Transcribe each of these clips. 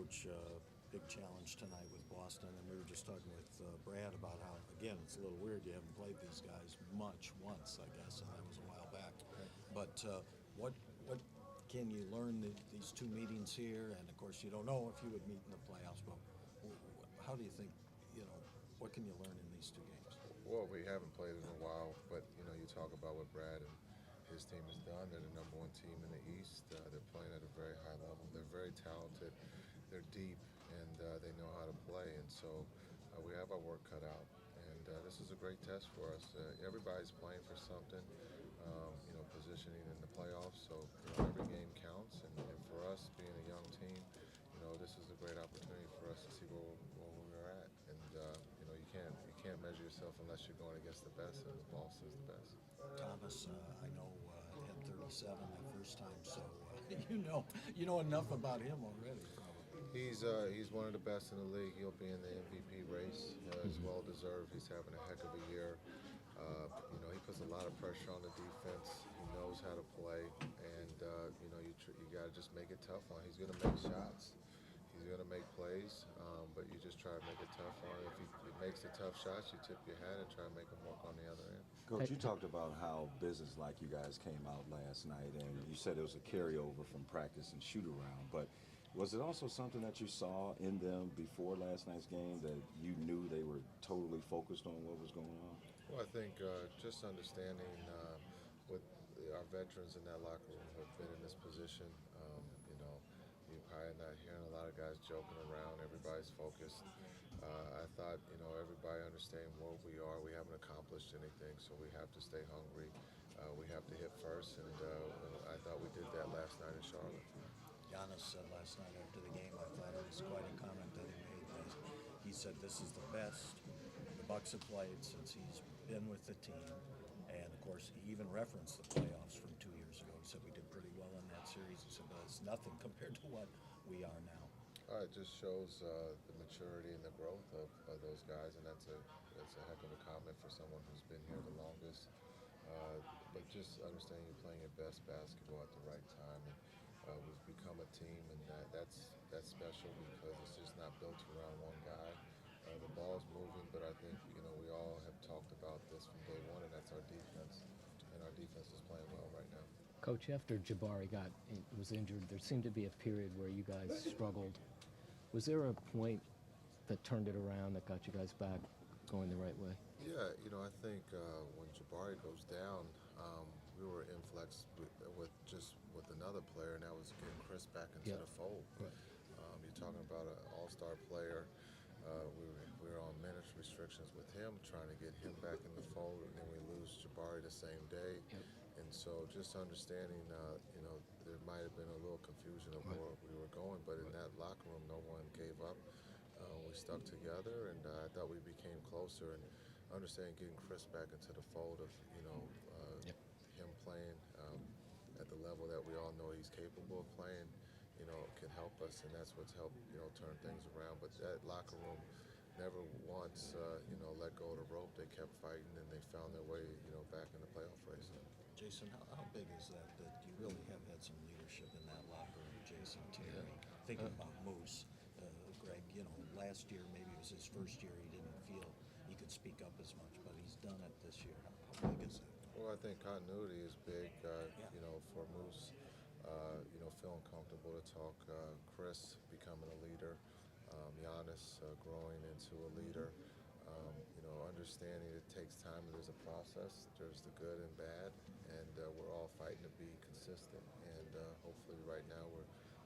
Coach, big challenge tonight with Boston, and we were just talking with Brad about how, again, it's a little weird you haven't played these guys much once, I guess, and that was a while back. But what can you learn these two meetings here? And of course, you don't know if you would meet in the playoffs, but how do you think, what can you learn in these two games? Well, we haven't played in a while, but you talk about what Brad and his team has done. They're the #1 team in the East. They're playing at a very high level. They're very talented. They're deep, and they know how to play. And so we have our work cut out. And this is a great test for us. Everybody's playing for something, positioning in the playoffs. So every game counts. And for us, being a young team, this is a great opportunity for us to see where we're at. And you can't measure yourself unless you're going against the best, and Boston's the best. Thomas, I know had 37 that first time, so you know enough about him already, probably. He's one of the best in the league. He'll be in the MVP race. It's well deserved. He's having a heck of a year. He puts a lot of pressure on the defense. He knows how to play, and you got to just make it tough on him. He's going to make shots. He's going to make plays, but you just try to make it tough on him. If he makes the tough shots, you tip your hat and try to make him work on the other end. Coach, you talked about how businesslike you guys came out last night, and you said it was a carryover from practice and shoot-around, but was it also something that you saw in them before last night's game that you knew they were totally focused on what was going on? Well, I think just understanding what our veterans in that locker room have been in this position, you're probably not hearing a lot of guys joking around. Everybody's focused. I thought, everybody understands where we are. We haven't accomplished anything, so we have to stay hungry. We have to hit first, and I thought we did that last night in Charlotte. Giannis said last night after the game, I thought it was quite a comment that he made. That he said this is the best the Bucks have played since he's been with the team. And, of course, he even referenced the playoffs from 2 years ago. He said we did pretty well in that series. He said, but it's nothing compared to what we are now. It just shows the maturity and the growth of those guys, and that's a heck of a comment for someone who's been here the longest. But just understanding you're playing your best basketball at the right time. And we've become a team, and that's special because it's just not built around one guy. The ball's moving, but I think we all have talked about this from day one, and that's our defense. And our defense is playing well right now. Coach, after Jabari was injured, there seemed to be a period where you guys struggled. Was there a point that turned it around, that got you guys back going the right way? Yeah, I think when Jabari goes down, we were in flex with another player, and that was getting Chris back into the fold. Right. You're talking about an all-star player. We were on minutes restrictions with him, trying to get him back in the fold, and then we lose Jabari the same day. Yep. And so just understanding, there might have been a little confusion of where we were going, but in that locker room, no one gave up. We stuck together, and I thought we became closer. And understanding getting Chris back into the fold of, him playing at the level that we all know he's capable of playing, can help us, and that's what's helped, turn things around. But that locker room never once, let go of the rope. They kept fighting, and they found their way, back in the playoff race. Jason, how big is that you really have had some leadership in that locker room, Jason, Terry? Thinking about Moose, Greg, last year, maybe it was his first year, he didn't feel he could speak up as much, but he's done it this year. How big is that? Well, I think continuity is big, for Moose. Feeling comfortable to talk. Chris becoming a leader. Giannis growing into a leader. Understanding it takes time. There's a process. There's the good and bad, and we're all fighting to be consistent. And hopefully, right now,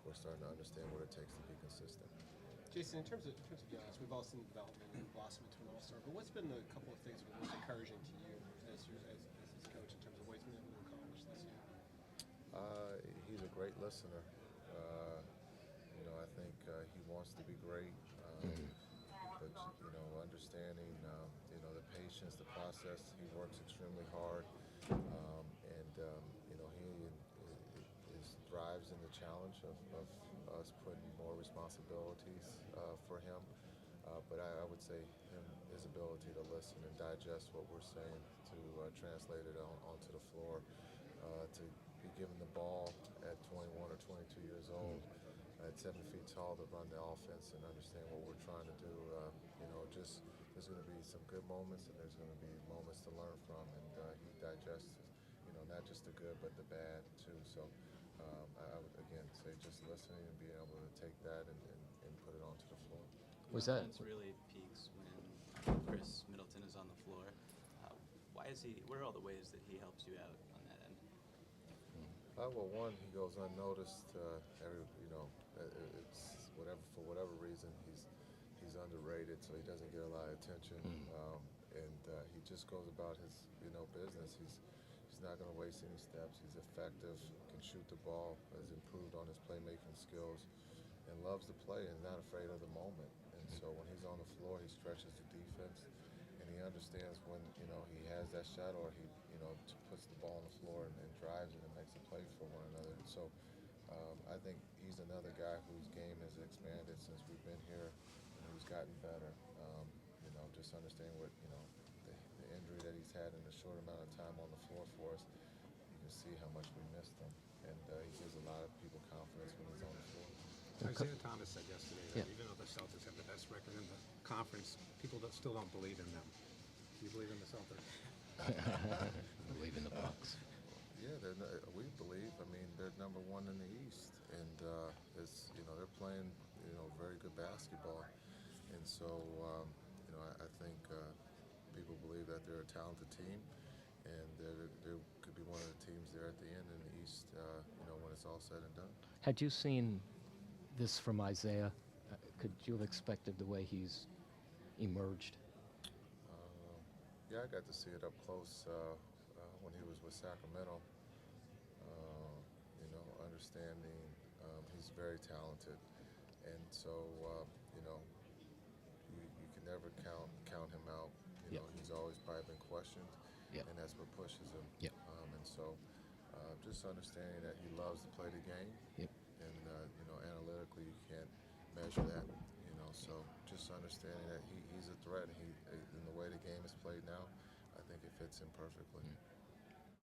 we're starting to understand what it takes to be consistent. Jason, in terms of Giannis, we've all seen development and blossom into an all-star. But what's been the couple of things that have been most encouraging to you as his coach in terms of what he's been able to accomplish this year? He's a great listener. I think he wants to be great, but understanding the patience, the process. He works extremely hard, and he thrives in the challenge of us putting more responsibilities for him. But I would say his ability to listen and digest what we're saying, to translate it onto the floor, to be given the ball at 21 or 22 years old, at 7 feet tall to run the offense and understand what we're trying to do. Just there's going to be some good moments and there's going to be moments to learn from, and he digests, not just the good but the bad too. So I would again say just listening and being able to take that and put it onto the floor. Was that? Offense really peaks when Chris Middleton is on the floor. Why is he? What are all the ways that he helps you out on that end? Well, one, he goes unnoticed. It's for whatever reason he's underrated, so he doesn't get a lot of attention. He just goes about his business. He's not going to waste any steps. He's effective, can shoot the ball, has improved on his playmaking skills, and loves to play and not afraid of the moment. And so when he's on the floor, he stretches the defense, and he understands when he has that shot or he puts the ball on the floor and drives it and makes a play for one another. So I think he's another guy whose game has expanded since we've been here and who's gotten better. Just understanding what the injury that he's had in a short amount of time on the floor for us. You can see how much we missed him, and he gives a lot of people confidence when he's on the floor. Isaiah Thomas said yesterday that even though the Celtics have the best record in the conference, people still don't believe in them. Do you believe in the Celtics? Believe in the Bucks. Yeah, we believe. I mean, they're number one in the East, and they're playing very good basketball, and so I think people believe that they're a talented team, and they could be one of the teams there at the end in the East. When it's all said and done. Had you seen this from Isaiah? Could you have expected the way he's emerged? Yeah, I got to see it up close when he was with Sacramento. Understanding he's very talented, and so you can never count him out. He's always probably been questioned, and that's what pushes him. And so just understanding that he loves to play the game, and analytically you can't measure that. So just understanding that he's a threat. In the way the game is played now, I think it fits him perfectly.